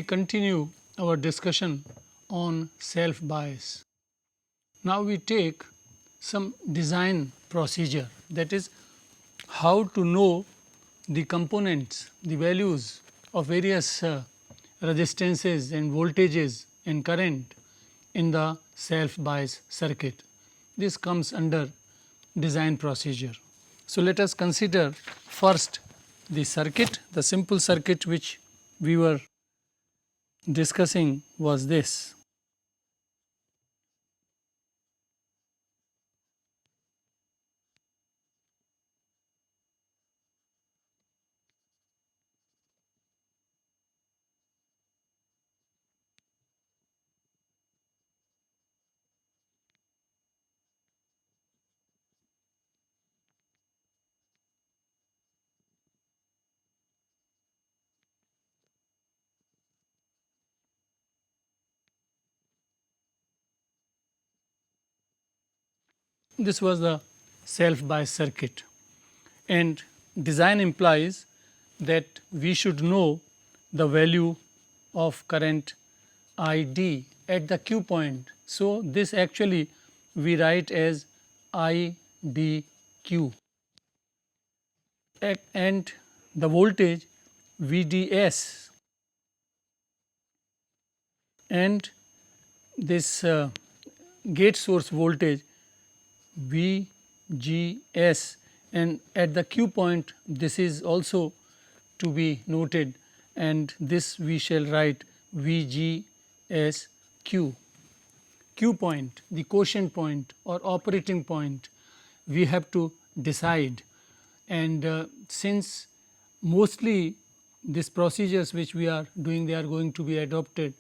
continue our discussion on self bias. Now, we take some design procedure, that is how to know the components, the values of various resistances and voltages and current in the self bias circuit. This comes under design procedure. So, let us consider first the circuit. The simple circuit which we were discussing was this. This was the self bias circuit, and design implies that we should know the value of current I d at the Q point. So, this actually we write as I d Q, and the voltage V d s, and this gate source voltage V G S, and at the Q point this is also to be noted, and this we shall write V G S Q. Q point, the quotient point or operating point, we have to decide, and since mostly these procedures which we are doing, they are going to be adopted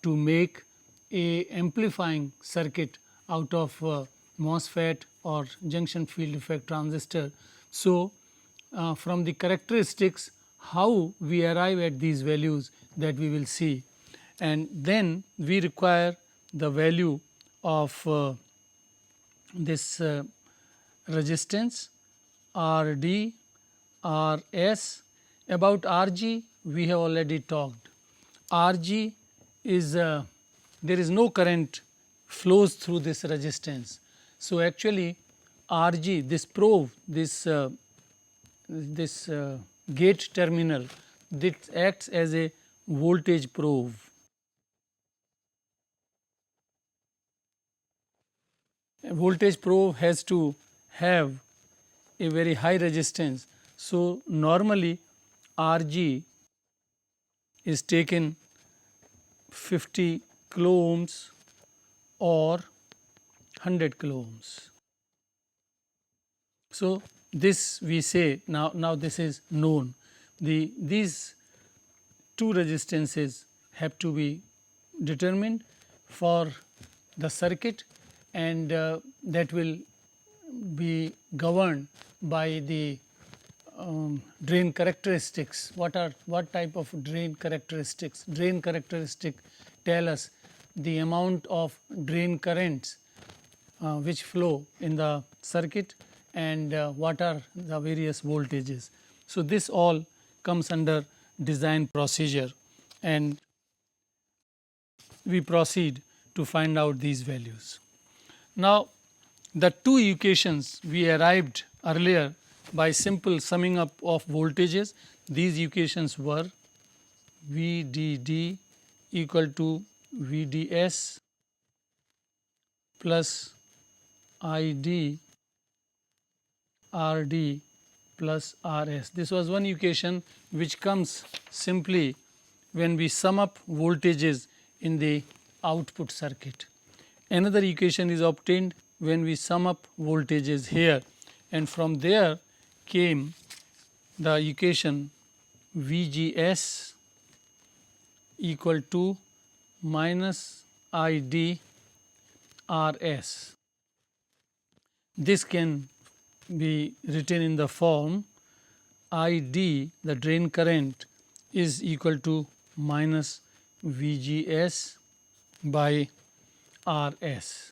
to make a amplifying circuit out of MOSFET or junction field effect transistor. So, from the characteristics how we arrive at these values, that we will see, and then we require the value of this resistance R d, R s. About R g we have already talked. R g is there is no current flows through this resistance. So, actually R g, this probe, this gate terminal, this acts as a voltage probe. A voltage probe has to have a very high resistance. So, normally R g is taken 50 kilo ohms or 100 kilo ohms. So, this we say now this is known. These two resistances have to be determined for the circuit, and that will be governed by the drain characteristics. What type of drain characteristics? Drain characteristic tell us the amount of drain currents which flow in the circuit, and what are the various voltages. So, this all comes under design procedure, and we proceed to find out these values. Now, the two equations we arrived earlier by simple summing up of voltages. These equations were V d d equal to V d s plus I d R d plus R s. This was one equation which comes simply when we sum up voltages in the output circuit. Another equation is obtained when we sum up voltages here, and from there came the equation V G S equal to minus I d R s. This can be written in the form I d, the drain current, is equal to minus V G S by R s.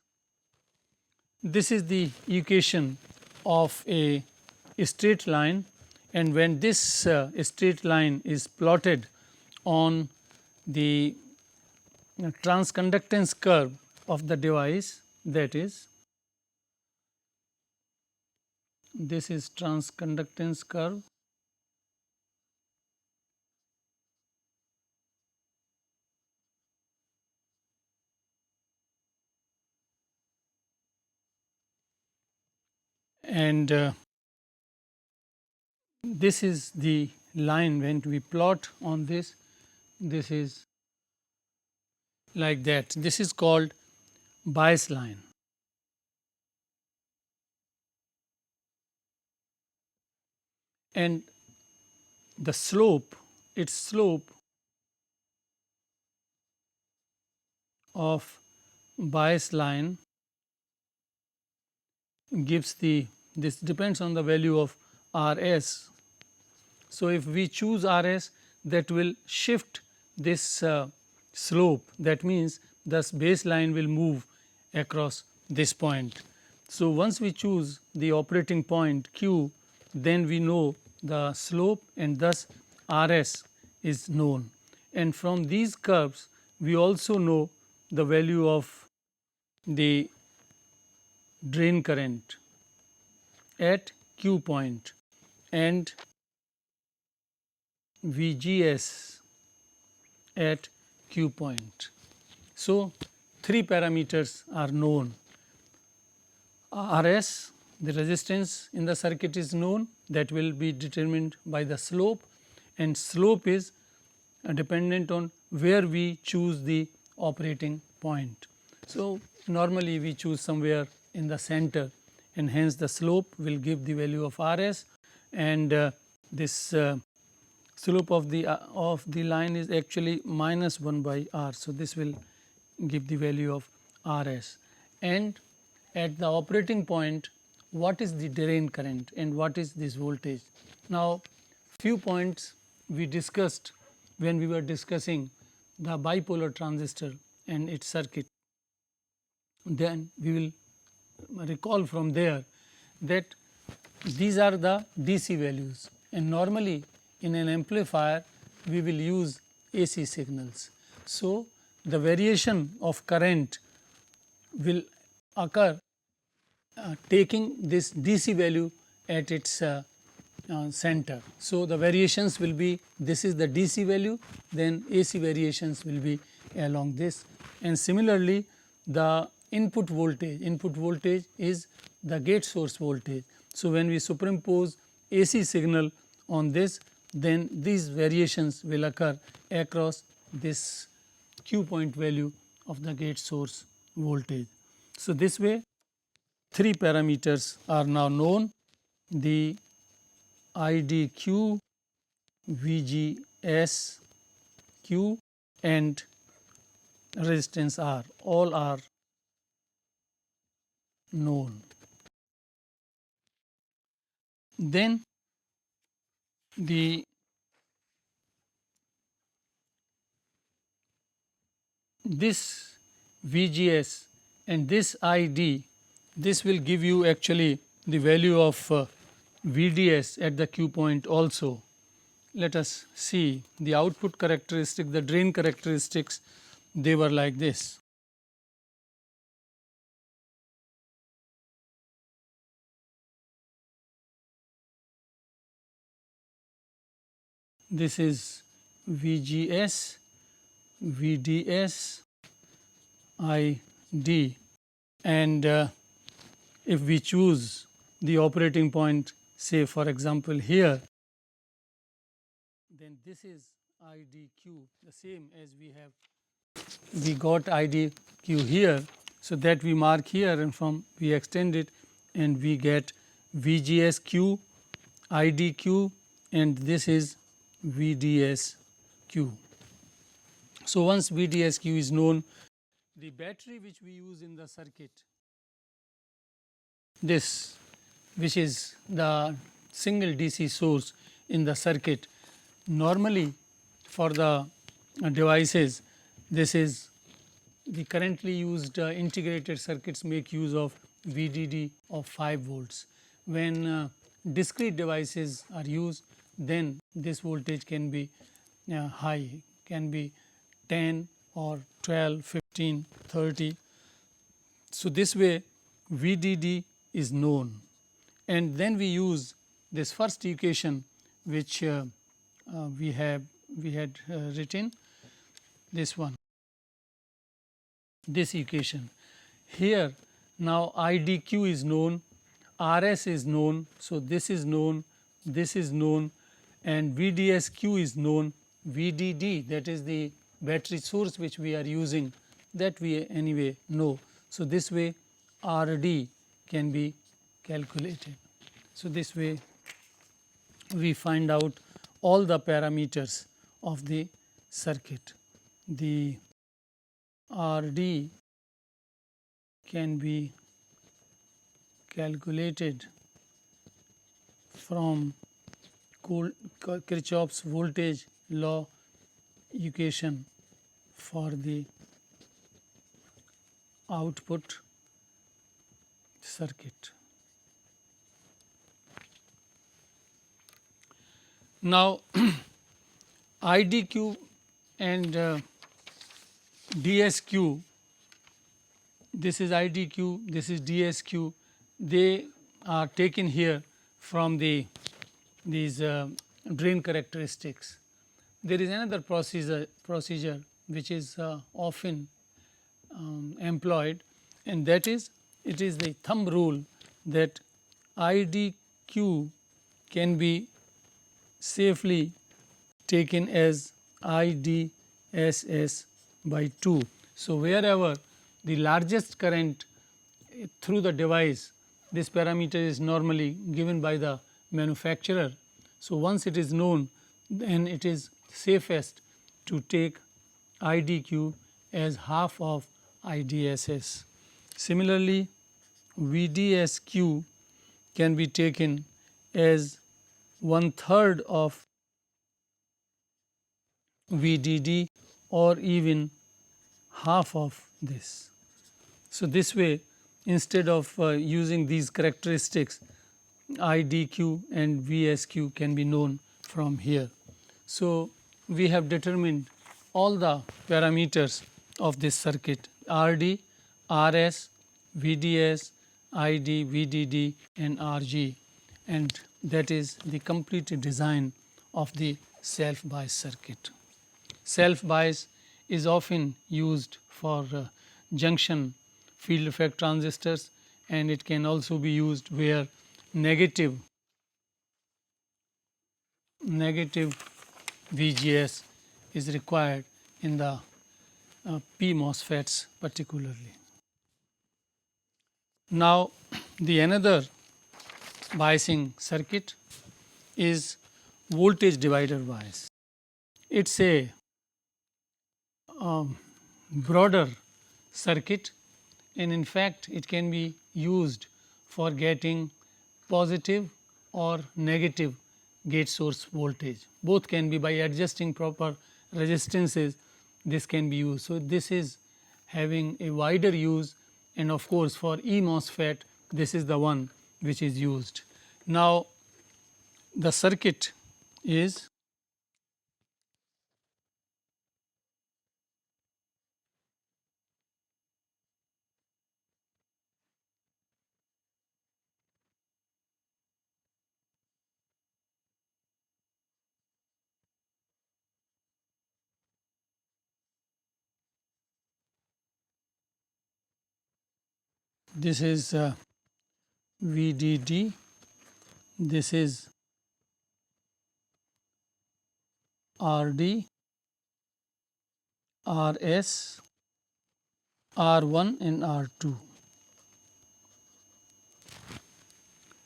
This is the equation of a straight line, and when this straight line is plotted on the transconductance curve of the device, that is, this is transconductance curve and this is the line. When we plot on this, this is like that. This is called bias line, and the slope, its slope of bias line gives the, this depends on the value of RS. So, if we choose RS, that will shift this slope, that means thus baseline will move across this point. So, once we choose the operating point Q, then we know the slope and thus RS is known, and from these curves we also know the value of the drain current at Q point and VGS at Q point. So, three parameters are known. RS, the resistance in the circuit is known, that will be determined by the slope, and slope is dependent on where we choose the operating point. So, normally we choose somewhere in the center, and hence the slope will give the value of RS, and this slope of the line is actually minus 1 by R. So, this will give the value of RS, and at the operating point what is the drain current and what is this voltage. Now, few points we discussed when we were discussing the bipolar transistor and its circuit. Then we will recall from there that these are the DC values, and normally in an amplifier we will use AC signals. So, the variation of current will occur taking this DC value at its center. So, the variations will be, this is the DC value, then AC variations will be along this, and similarly the input voltage is the gate source voltage. So, when we superimpose AC signal on this, then these variations will occur across this Q point value of the gate source voltage. So, this way three parameters are now known: the IDQ, VGS Q and resistance R, all are known. Then the this VGS and this ID, this will give you actually the value of VDS at the Q point also. Let us see the output characteristic, the drain characteristics, they were like this. This is VGS, VDS, ID, and if we choose the operating point, say for example here, then this is IDQ, the same as we got IDQ here. So, that we mark here, and from we extend it and we get VGSQ, IDQ, and this is VDSQ. So, once VDSQ is known, the battery which we use in the circuit, this which is the single DC source in the circuit, normally for the devices, this is the currently used integrated circuits make use of VDD of 5 volts. When discrete devices are used, then this voltage can be high, can be 10 or 12, 15, 30. So, this way VDD is known, and then we use this first equation which we had written, this one, this equation. Here now IDQ is known, RS is known. So, this is known, this is known, and VDSQ is known, VDD, that is the battery source which we are using, that we anyway know. So, this way RD can be calculated. So, this way we find out all the parameters of the circuit. The RD can be calculated from Kirchhoff's voltage law equation for the output circuit. Now, IDQ and DSQ, this is IDQ, this is DSQ, they are taken here from these drain characteristics. There is another procedure which is often employed, and that is, it is the thumb rule that IDQ can be safely taken as IDSS by 2. So, wherever the largest current through the device, this parameter is normally given by the manufacturer. So, once it is known, then it is safest to take IDQ as half of IDSS. Similarly, VDSQ can be taken as 1/3 of VDD or even half of this. So, this way, instead of using these characteristics, IDQ and VSQ can be known from here. So, we have determined all the parameters of this circuit: RD, RS, VDS, ID, VDD and RG, and that is the complete design of the self bias circuit. Self bias is often used for junction field effect transistors, and it can also be used where negative VGS is required in the P MOSFETs particularly. Now, the another biasing circuit is voltage divider bias. It is a broader circuit, and in fact it can be used for getting positive or negative gate source voltage. Both can be, by adjusting proper resistances, this can be used. So, this is having a wider use, and of course, for E MOSFET this is the one which is used. Now, the circuit is this is VDD, this is RD, RS, R1 and R2.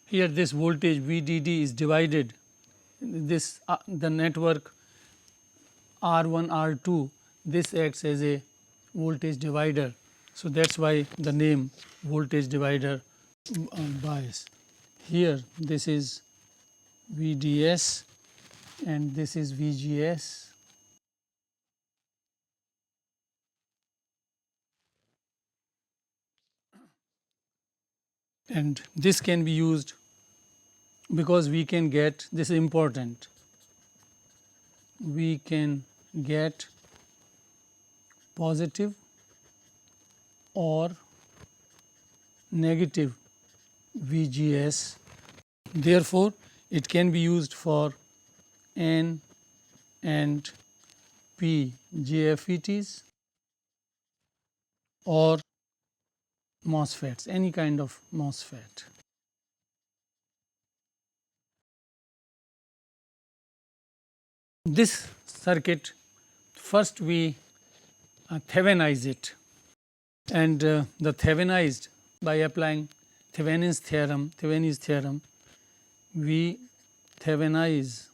Here this voltage VDD is divided, this the network R1, R2, this acts as a voltage divider. So, that is why the name voltage divider bias. Here this is VDS and this is VGS, and this can be used because we can get, this is important, we can get positive or negative VGS. Therefore, it can be used for N and P GFETs or MOSFETs, any kind of MOSFET. This circuit, first we Theveninize it, and the Thevenized, by applying Thevenin's theorem, we Thevenize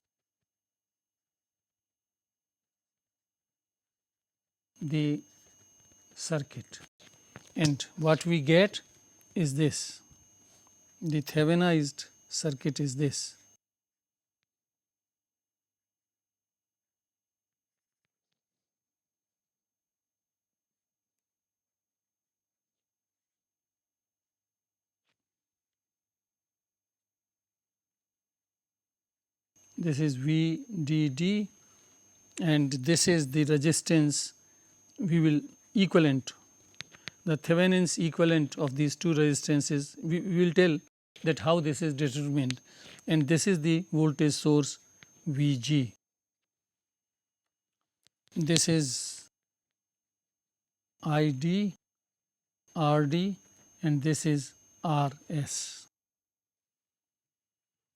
the circuit, and what we get is this. The Thevenized circuit is this. This is VDD, and this is the resistance we will equivalent, the Thevenin's equivalent of these two resistances. We will tell that how this is determined, and this is the voltage source VG. This is ID, RD, and this is RS.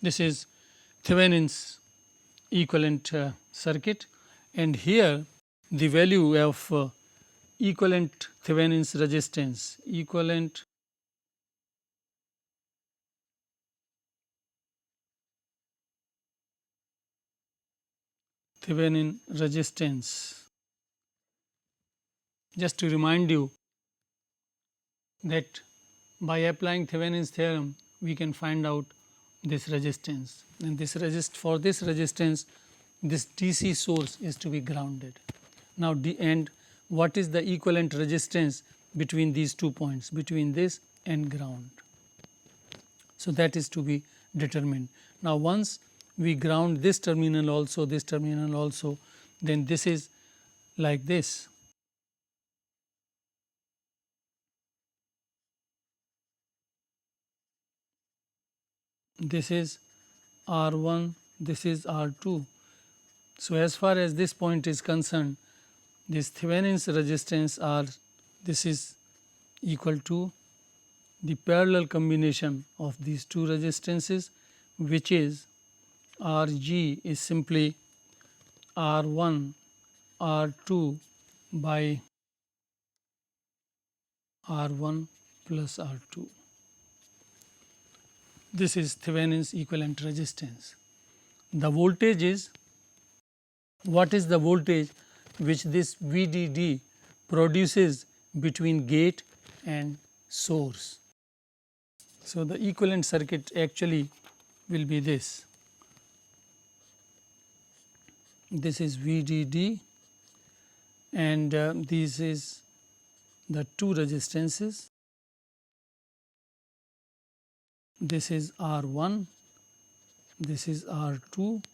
This is Thevenin's equivalent circuit, and here the value of equivalent Thevenin's resistance, equivalent Thevenin resistance. Just to remind you that by applying Thevenin's theorem we can find out this resistance, and this for this resistance this DC source is to be grounded. Now and what is the equivalent resistance between these 2 points, between this and ground? So that is to be determined. Now once we ground this terminal also, then this is like this. This is R1, this is R2. So as far as this point is concerned, this Thevenin's resistance this is equal to the parallel combination of these two resistances, which is Rg is simply R1 R2 by R1 plus R2. This is Thevenin's equivalent resistance. The voltage is, what is the voltage which this VDD produces between gate and source? So the equivalent circuit actually will be this. This is VDD, and this is the two resistances. This is R1, this is R2,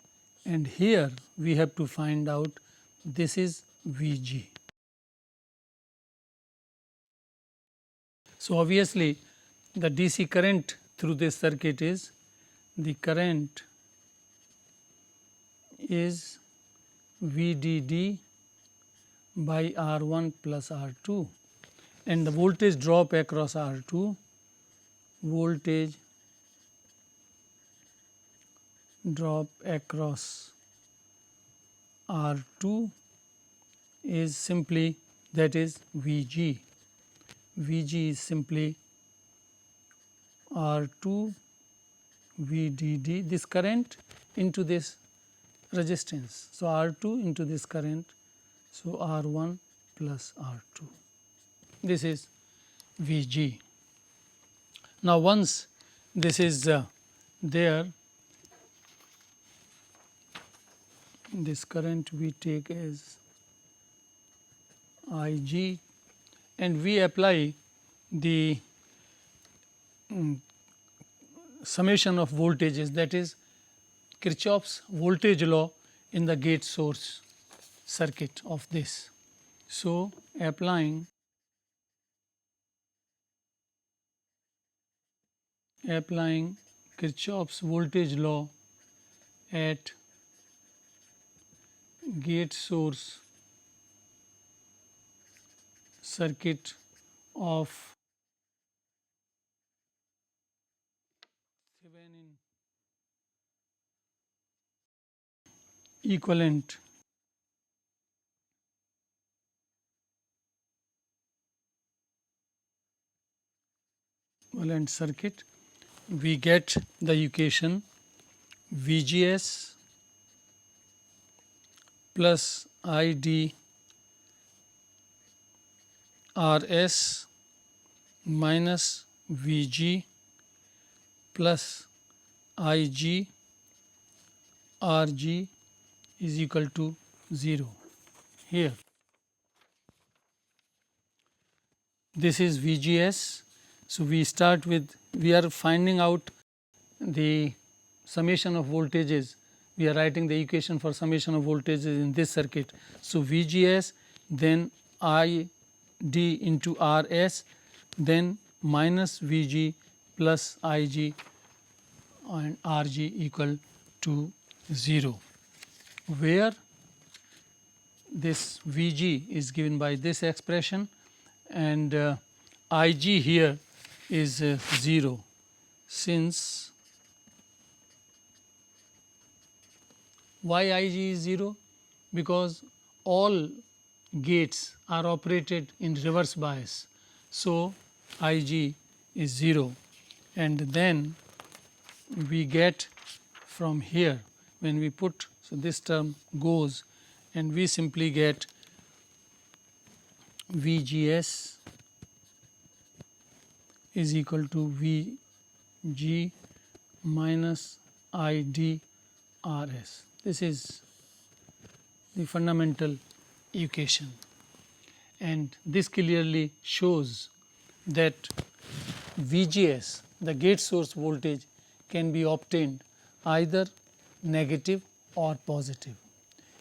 and here we have to find out this is VG. So obviously the DC current through this circuit is, the current is VDD by R1 plus R2, and the voltage drop across R2, voltage drop across R2 is simply, that is VG. VG is simply R2 VDD, this current into this resistance. So R2 into this current, so R1 plus R2. This is VG. Now once this is there, this current we take as Ig, and we apply the summation of voltages, that is Kirchhoff's voltage law in the gate source circuit of this. So, applying Kirchhoff's voltage law at gate source circuit of Thevenin equivalent circuit, we get the equation VGS plus ID RS minus Vg plus Ig Rg is equal to 0. Here this is VGS. So, we start with, we are finding out the summation of voltages, we are writing the equation for summation of voltages in this circuit. So, VGS, then ID into RS, then minus Vg plus Ig and Rg equal to 0, where this Vg is given by this expression and Ig here is 0, since why Ig is 0? Because all gates are operated in reverse bias. So, Ig is 0, and then we get from here when we put, so this term goes and we simply get VGS is equal to Vg minus ID RS. This is the fundamental equation, and this clearly shows that VGS, the gate source voltage, can be obtained either negative or positive.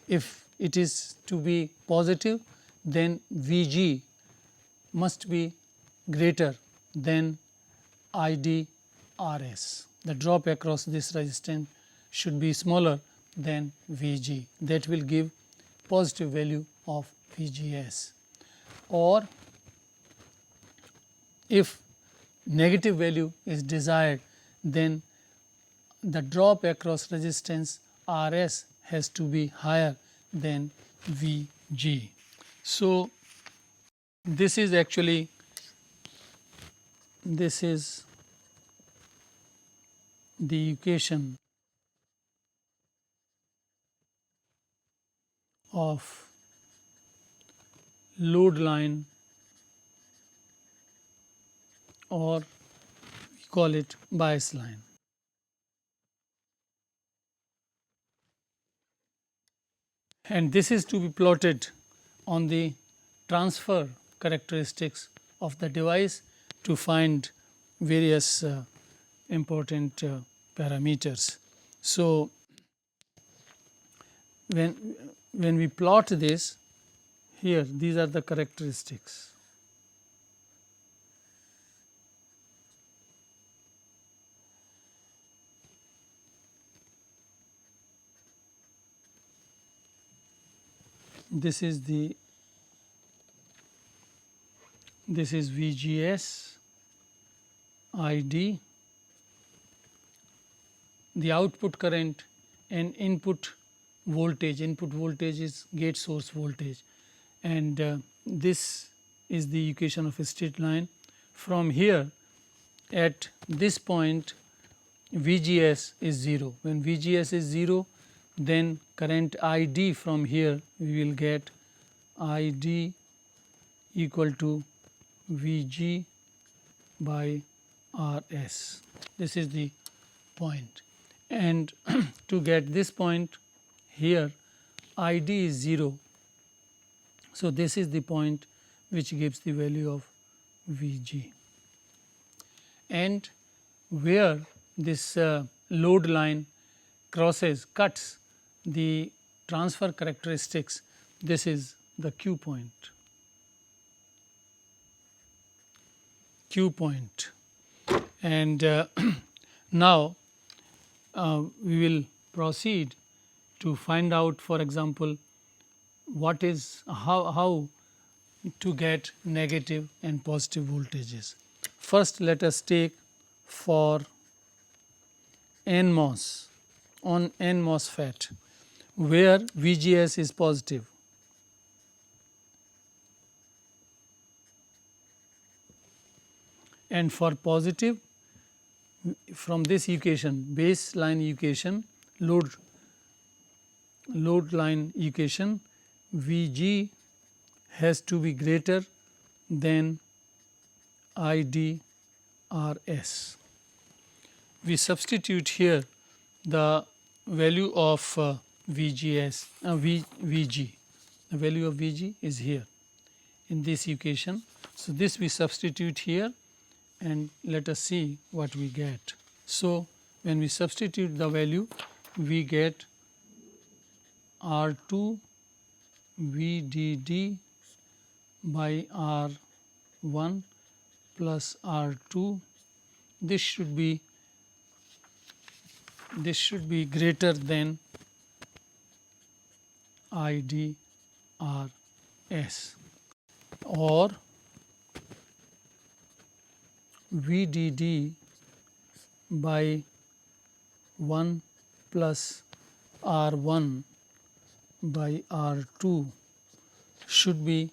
If it is to be positive, then Vg must be greater than ID RS. The drop across this resistance should be smaller than Vg, that will give positive value of VGS. Or if negative value is desired, then the drop across resistance RS has to be higher than Vg. So, this is actually, this is the equation of load line, or we call it bias line. And this is to be plotted on the transfer characteristics of the device to find various important parameters. So, when we plot this here, these are the characteristics. This is VGS ID, the output current and input voltage. Input voltage is gate source voltage, and this is the equation of a straight line. From here, at this point VGS is 0. When VGS is 0, then current ID from here we will get ID equal to Vg by Rs. This is the point, and to get this point here ID is 0. So, this is the point which gives the value of Vg, and where this load line cuts the transfer characteristics, this is the Q point. Q point, and now we will proceed to find out, for example, what is how to get negative and positive voltages. First, let us take for NMOS on N MOSFET where VGS is positive. And for positive, from this equation, baseline equation, load line equation, Vg has to be greater than IDRS. We substitute here the value of VG. The value of Vg is here in this equation. So, this we substitute here and let us see what we get. So, when we substitute the value, we get R2 VDD by R1 plus R2. This should be greater than IDRS, or VDD by 1 plus R1 by R2 should be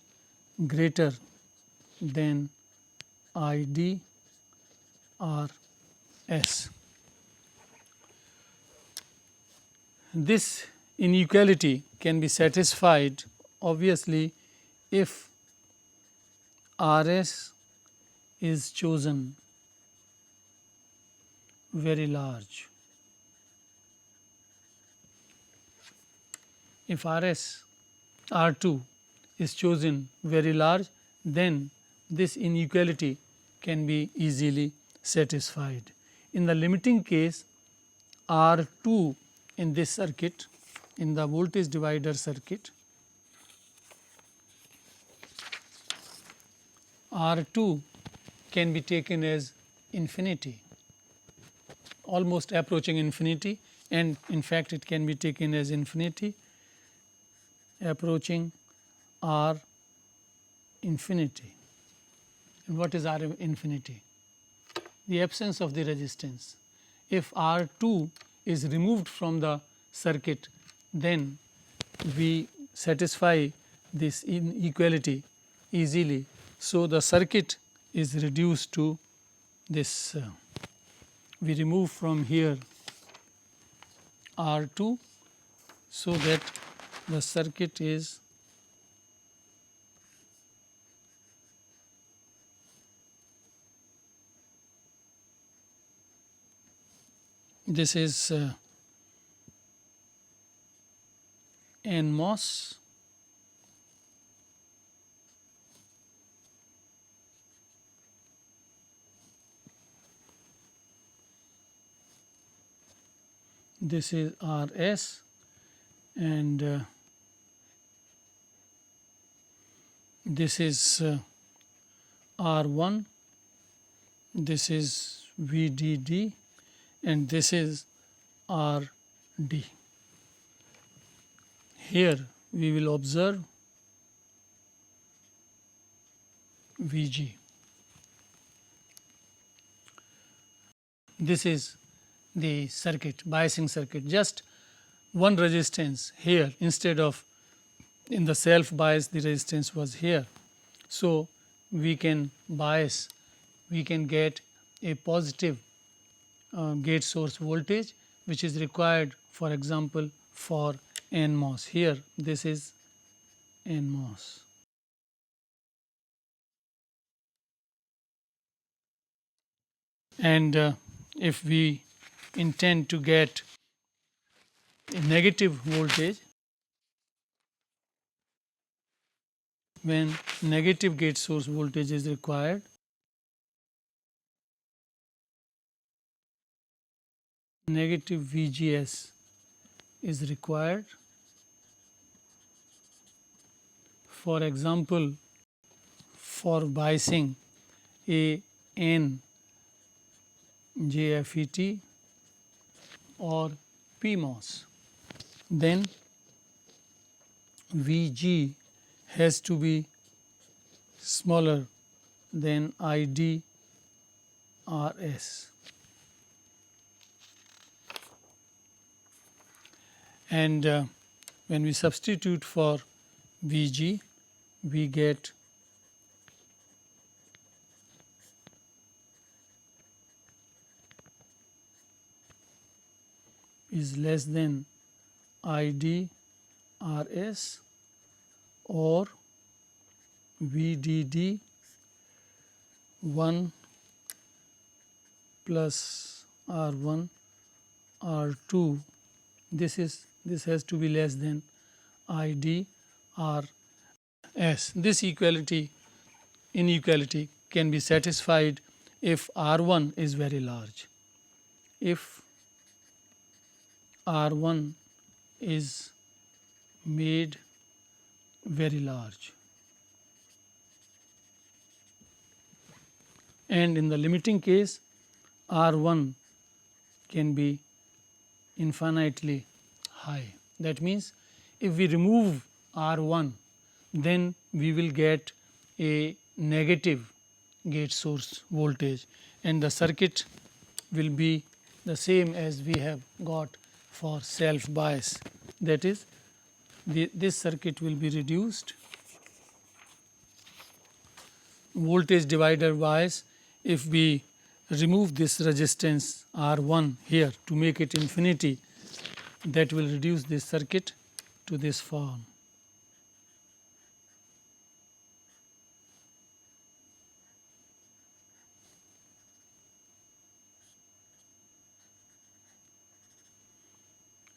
greater than IDRS. This inequality can be satisfied obviously if RS is chosen very large. If R2 is chosen very large, then this inequality can be easily satisfied. In the limiting case, R2 in this circuit, in the voltage divider circuit, R2 can be taken as infinity, almost approaching infinity, and in fact it can be taken as infinity approaching R infinity. And what is R infinity? The absence of the resistance. If R2 is removed from the circuit, then we satisfy this inequality easily. So, the circuit is reduced to this, we remove from here R2, so that the circuit is this is NMOS, this is RS, and this is R1, this is VDD, and this is RD. Here we will observe Vg. This is the circuit, biasing circuit, just one resistance here instead of in the self bias the resistance was here. So, we can bias, we can get a positive gate source voltage which is required, for example, for NMOS. Here this is NMOS. And if we intend to get a negative voltage, when negative gate source voltage is required, negative VGS is required. For example, for biasing a N JFET or PMOS, then Vg has to be smaller than IDRS. And when we substitute for Vg, we get is less than IDRS or VDD 1 plus R1 R2. This has to be less than IDRS. This inequality can be satisfied if R1 is very large. If R1 is made very large, and in the limiting case R1 can be infinitely high. That means if we remove R1, then we will get a negative gate source voltage and the circuit will be the same as we have got for self bias. That is, this circuit will be reduced. Voltage divider bias, if we remove this resistance R1 here to make it infinity, that will reduce this circuit to this form.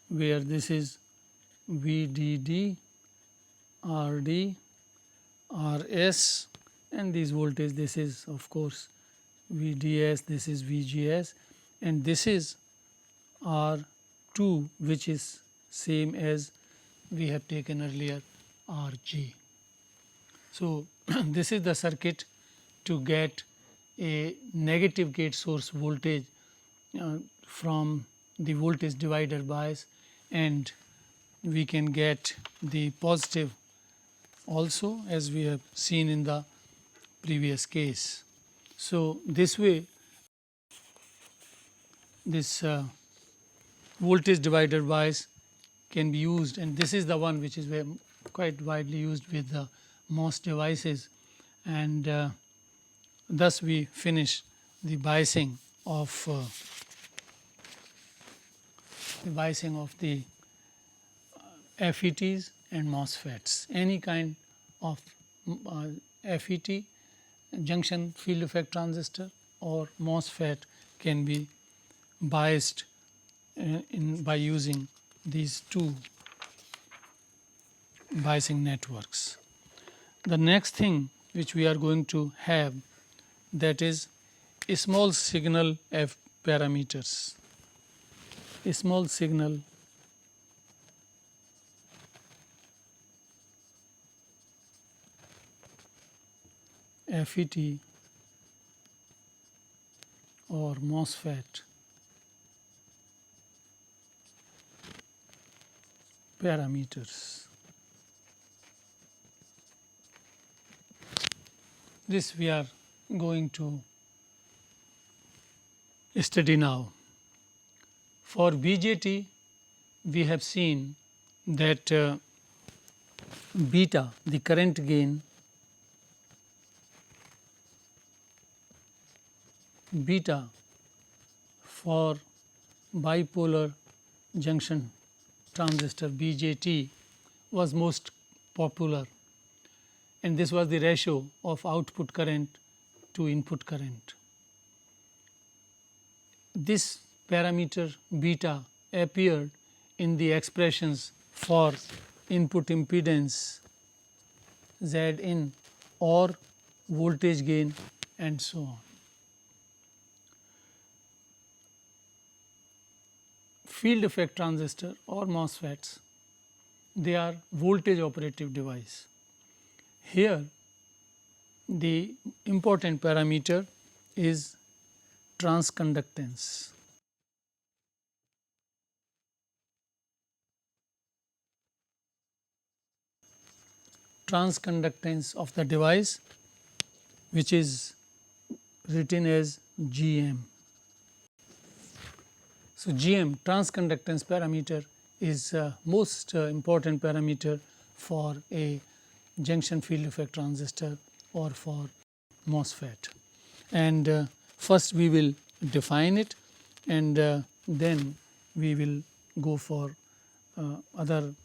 Where this is VDD, RD, RS, and this voltage, this is of course VDS, this is VGS, and this is R2, which is same as we have taken earlier, RG. So, this is the circuit to get a negative gate source voltage from the voltage divider bias, and we can get the positive also, as we have seen in the previous case. So, this way this voltage divider bias can be used, and this is the one which is quite widely used with the MOS devices, and thus we finish the biasing of the FETs and MOSFETs. Any kind of FET, junction field effect transistor, or MOSFET can be biased by using these two biasing networks. The next thing which we are going to have, that is a small signal F parameters. A small signal FET or MOSFET parameters. This we are going to study now. For BJT, we have seen that beta, the current gain, beta for bipolar junction transistor BJT was most popular, and this was the ratio of output current to input current. This parameter beta appeared in the expressions for input impedance Zin or voltage gain and so on. Field effect transistor or MOSFETs, they are voltage operative device. Here the important parameter is transconductance. Transconductance of the device, which is written as GM. So, GM, transconductance parameter, is most important parameter for a junction field effect transistor or for MOSFET. And first we will define it, and then we will go for other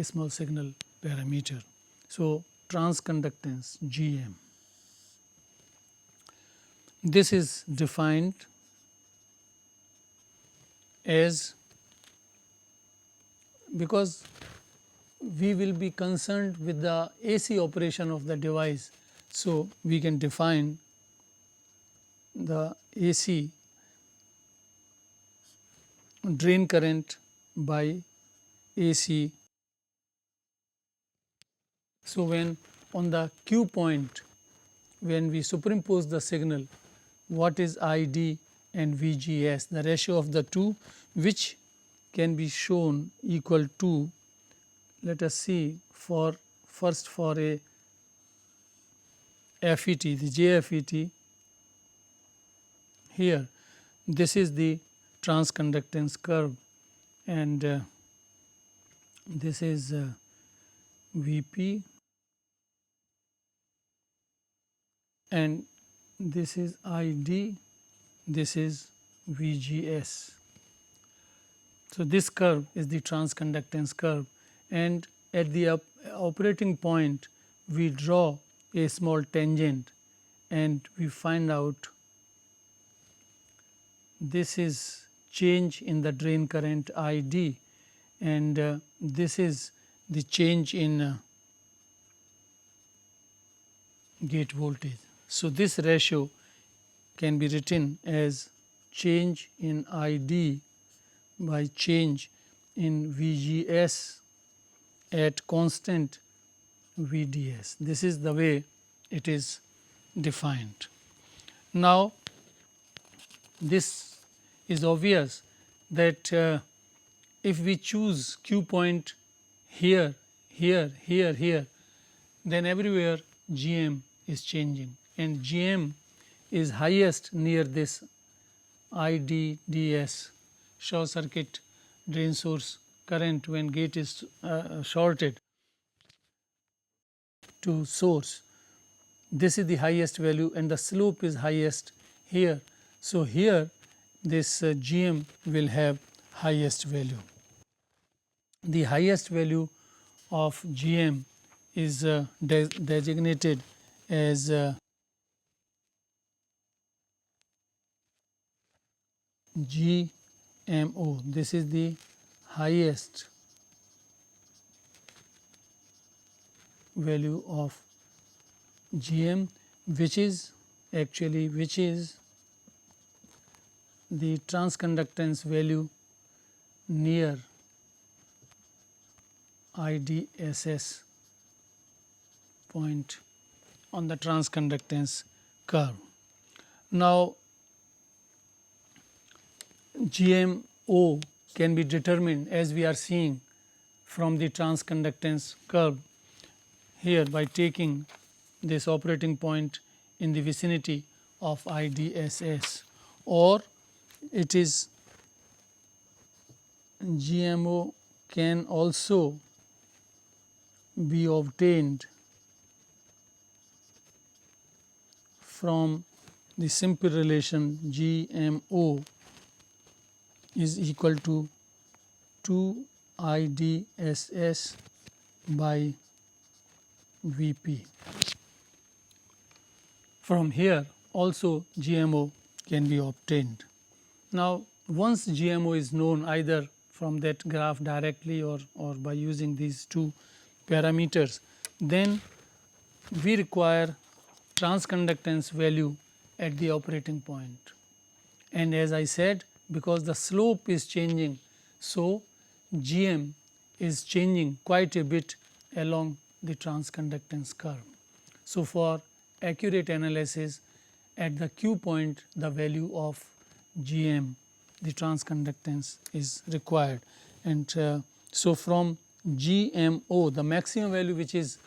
small signal parameter. So, transconductance GM, this is defined as, because we will be concerned with the AC operation of the device. So, we can define the AC drain current by AC. So, when on the Q point, when we superimpose the signal, what is ID and VGS, the ratio of the two, which can be shown equal to, let us see, for first for a FET, the JFET, here this is the transconductance curve, and this is Vp, and this is ID, this is VGS. So, this curve is the transconductance curve, and at the operating point we draw a small tangent and we find out this is change in the drain current ID, and this is the change in gate voltage. So, this ratio can be written as change in ID by change in VGS at constant VDS. This is the way it is defined. Now, this is obvious that if we choose Q point here, here, here, here, then everywhere GM is changing, and GM is highest near this IDDS, short circuit drain source current, when gate is shorted to source. This is the highest value and the slope is highest here. So, here this GM will have highest value. The highest value of GM is designated as GMO. This is the highest value of GM, which is actually the transconductance value near IDSS point on the transconductance curve. Now, GMO can be determined, as we are seeing, from the transconductance curve here by taking this operating point in the vicinity of IDSS, or it is GMO can also be obtained from the simple relation GMO is equal to 2 IDSS by Vp. From here also GMO can be obtained. Now, once GMO is known either from that graph directly or by using these two parameters, then we require transconductance value at the operating point. And as I said, because the slope is changing, so GM is changing quite a bit along the transconductance curve. So, for accurate analysis at the Q point the value of Gm, the transconductance is required. And so, from GMO, the maximum value which is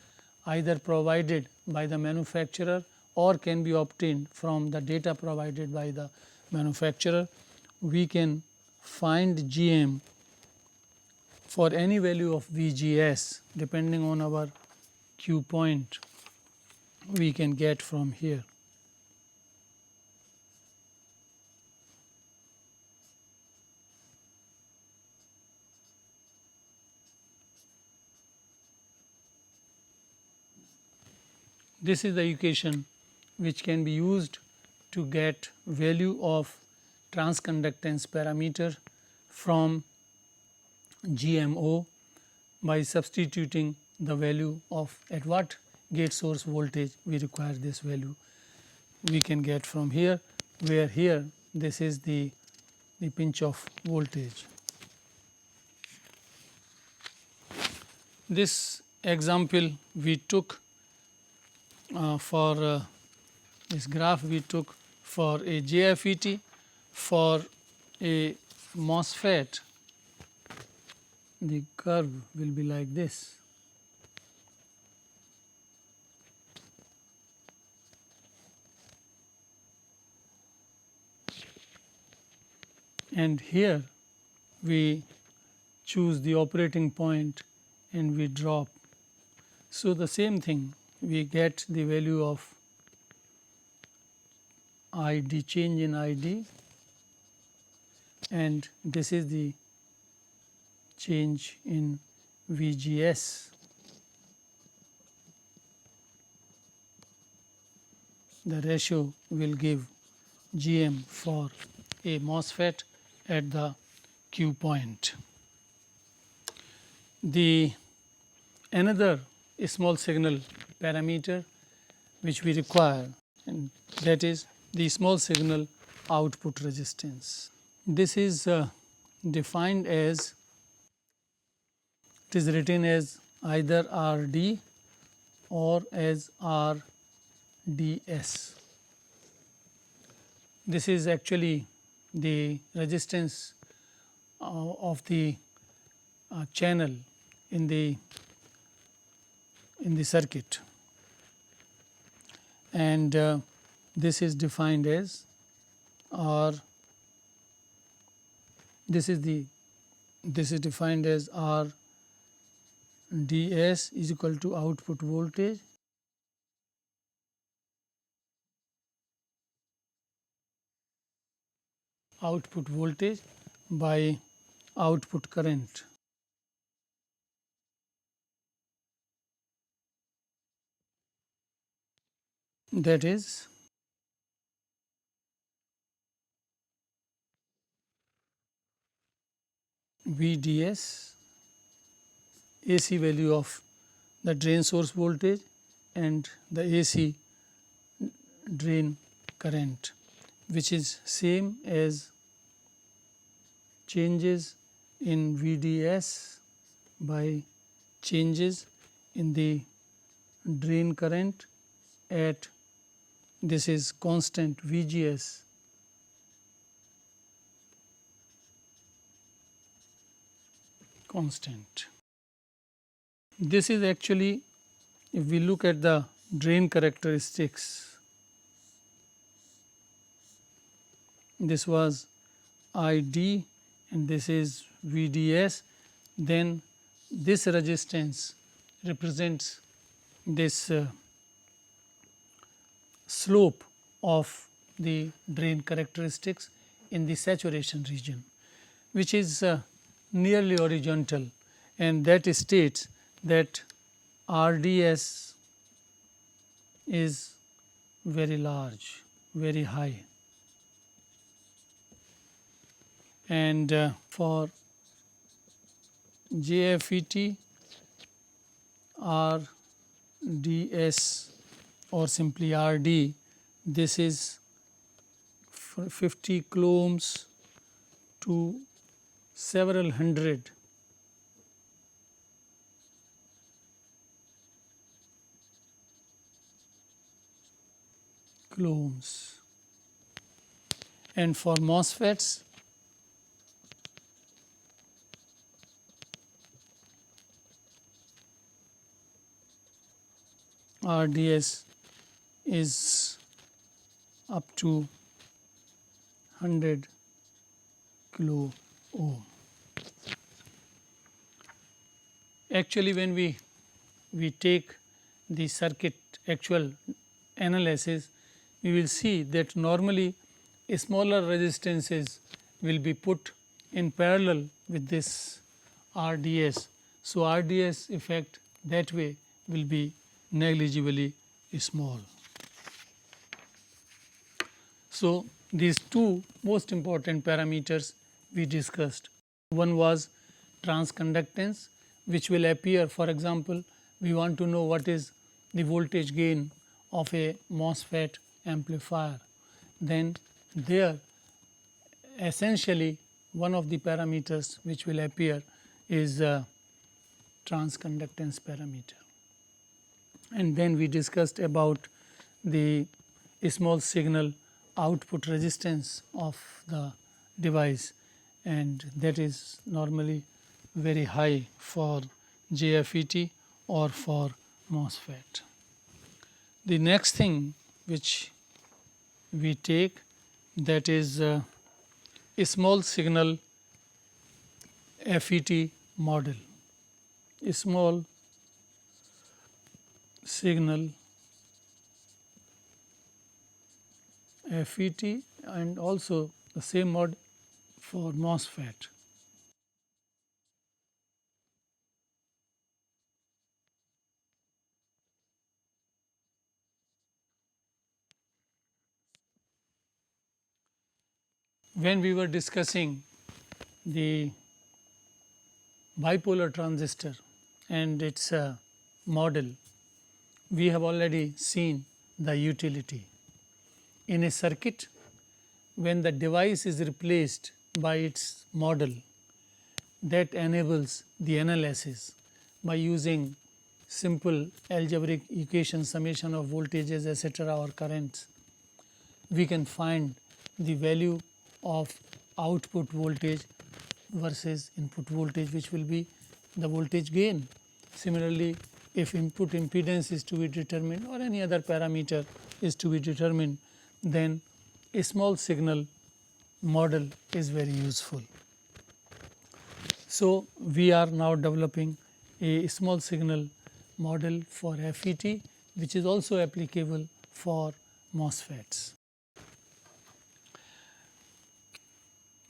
either provided by the manufacturer or can be obtained from the data provided by the manufacturer, we can find Gm for any value of VGS depending on our Q point we can get from here. This is the equation which can be used to get value of transconductance parameter from GMO by substituting the value of at what gate source voltage we require this value. We can get from here, where here this is the pinch off voltage. This example we took for this graph we took for a JFET. For a MOSFET, the curve will be like this. And here we choose the operating point and we drop. So, the same thing, we get the value of ID, change in ID, and this is the change in VGS. The ratio will give Gm for a MOSFET at the Q point. The another small signal parameter which we require, and that is the small signal output resistance. This is defined as, it is written as either RD or as RDS. This is actually the resistance of the channel in the circuit, and this is defined as, or this is defined as RDS is equal to output voltage by output current. That is VDS, AC value of the drain source voltage and the AC drain current, which is same as changes in VDS by changes in the drain current at, this is constant VGS constant. This is actually, if we look at the drain characteristics, this was ID and this is VDS, then this resistance represents this slope of the drain characteristics in the saturation region, which is nearly horizontal, and that states that RDS is very large, very high, and for JFET, RDS or simply RD, this is 50 coulombs to several hundred coulombs. and for MOSFETs RDS is up to 100 kilo ohm. Actually, when we take the circuit actual analysis, we will see that normally smaller resistances will be put in parallel with this RDS. So, RDS effect that way will be negligibly small. So, these two most important parameters we discussed. One was transconductance, which will appear, for example, we want to know what is the voltage gain of a MOSFET amplifier. Then there essentially one of the parameters which will appear is transconductance parameter. And then we discussed about the small signal output resistance of the device, and that is normally very high for JFET or for MOSFET. The next thing which we take, that is a small signal FET model. A small signal FET and also the same mod for MOSFET. When we were discussing the bipolar transistor and its model, we have already seen the utility. In a circuit, when the device is replaced by its model, that enables the analysis by using simple algebraic equation, summation of voltages etc. or currents. We can find the value of output voltage versus input voltage, which will be the voltage gain. Similarly, if input impedance is to be determined or any other parameter is to be determined, then a small signal model is very useful. So, we are now developing a small signal model for FET, which is also applicable for MOSFETs.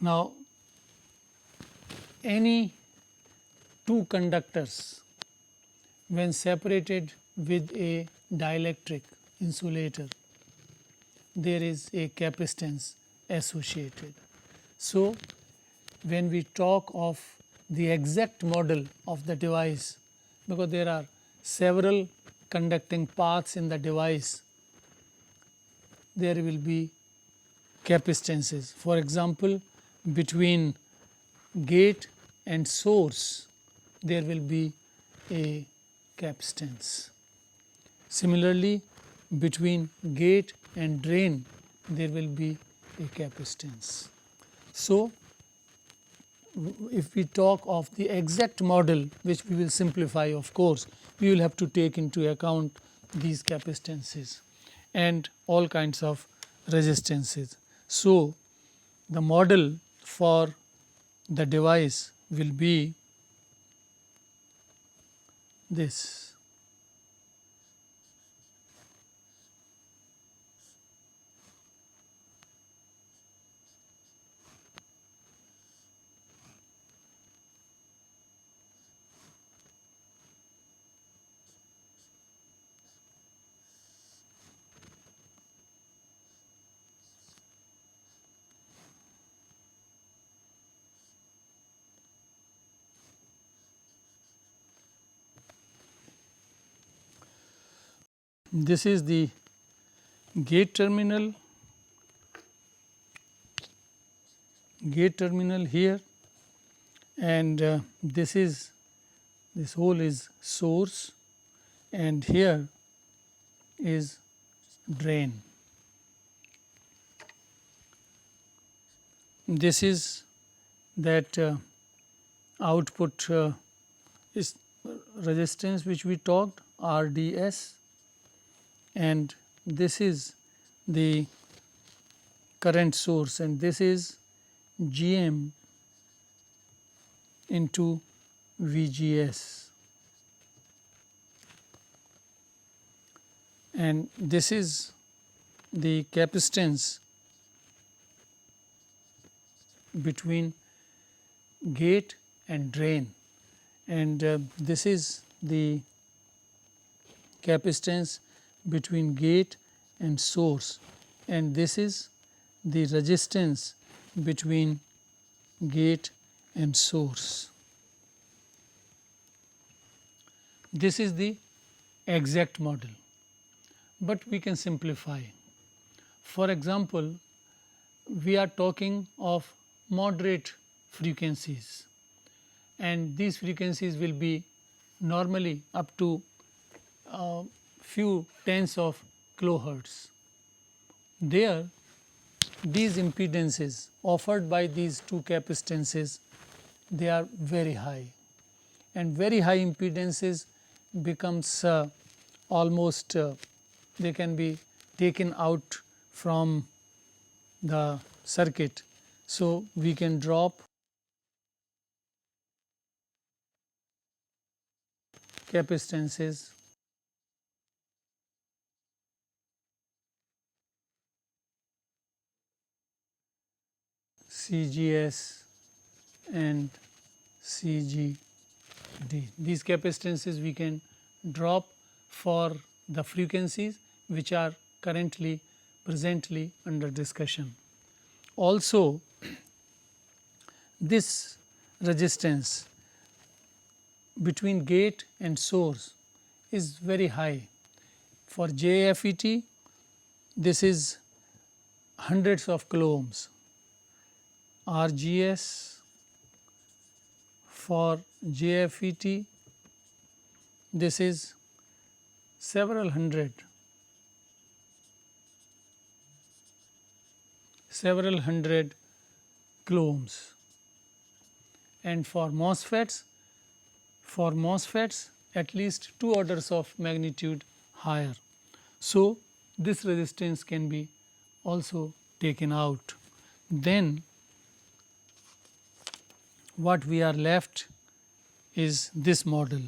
Now, any two conductors when separated with a dielectric insulator, there is a capacitance associated. So, when we talk of the exact model of the device, because there are several conducting paths in the device, there will be capacitances. For example, between gate and source there will be a capacitance. Similarly, between gate and drain there will be a capacitance. So, if we talk of the exact model, which we will simplify of course, we will have to take into account these capacitances and all kinds of resistances. So, the model for the device will be this. This is the gate terminal here, and this hole is source and here is drain. this is that output is resistance which we talked, RDS, and this is the current source, and this is GM into VGS, and this is the capacitance between gate and drain, and this is the capacitance between gate and source, and this is the resistance between gate and source. This is the exact model, but we can simplify. For example, we are talking of moderate frequencies, and these frequencies will be normally up to few tens of kilohertz. There, these impedances offered by these two capacitances, they are very high, and very high impedances becomes almost they can be taken out from the circuit. So, we can drop capacitances CGS and CGD. These capacitances we can drop for the frequencies which are presently under discussion. Also, this resistance between gate and source is very high. For JFET, this is hundreds of kilo ohms. RGS for JFET, this is several hundred kilo ohms, and for MOSFETs at least 2 orders of magnitude higher. So, this resistance can be also taken out. Then what we are left is this model.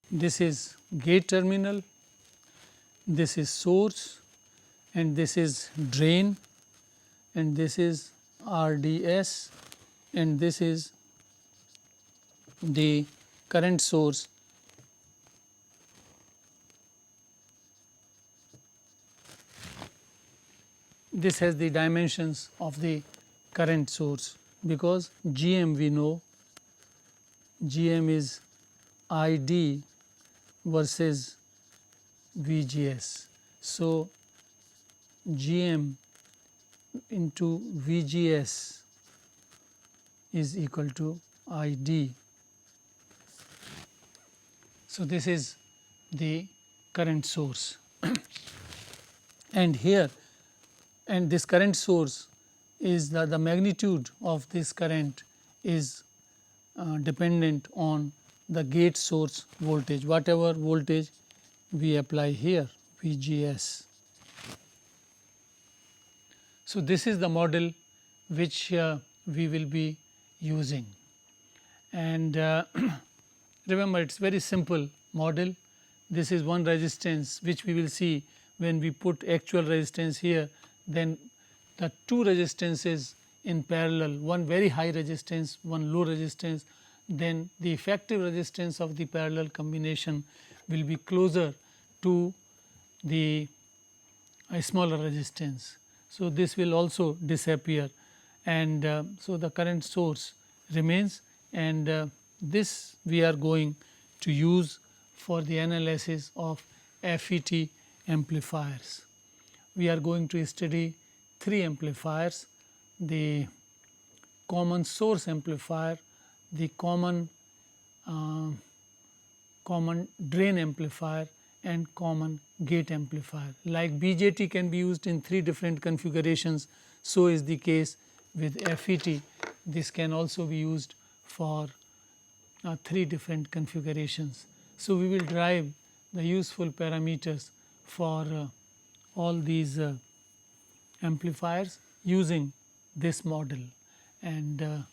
This is gate terminal, this is source, and this is drain, and this is RDS, and this is the current source. This has the dimensions of the current source, because GM we know, GM is ID versus VGS. So, GM into VGS is equal to ID. So, this is the current source and here, and this current source is the magnitude of this current is dependent on the gate source voltage, whatever voltage we apply here, VGS. So, this is the model which we will be using, and remember it is very simple model. This is one resistance which we will see when we put actual resistance here, then the two resistances in parallel, one very high resistance, one low resistance, then the effective resistance of the parallel combination will be closer to the smaller resistance. So, this will also disappear, and so the current source remains, and this we are going to use for the analysis of FET amplifiers. We are going to study 3 amplifiers: the common source amplifier, the common drain amplifier and common gate amplifier. Like BJT can be used in 3 different configurations, so is the case with FET. This can also be used for 3 different configurations. So, we will derive the useful parameters for all these amplifiers using this model, and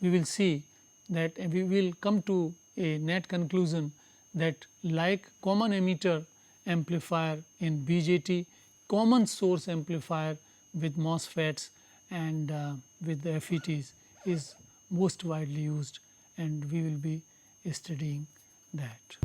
we will see that we will come to a net conclusion that like common emitter amplifier in BJT, common source amplifier with MOSFETs and with the FETs is most widely used, and we will be studying that.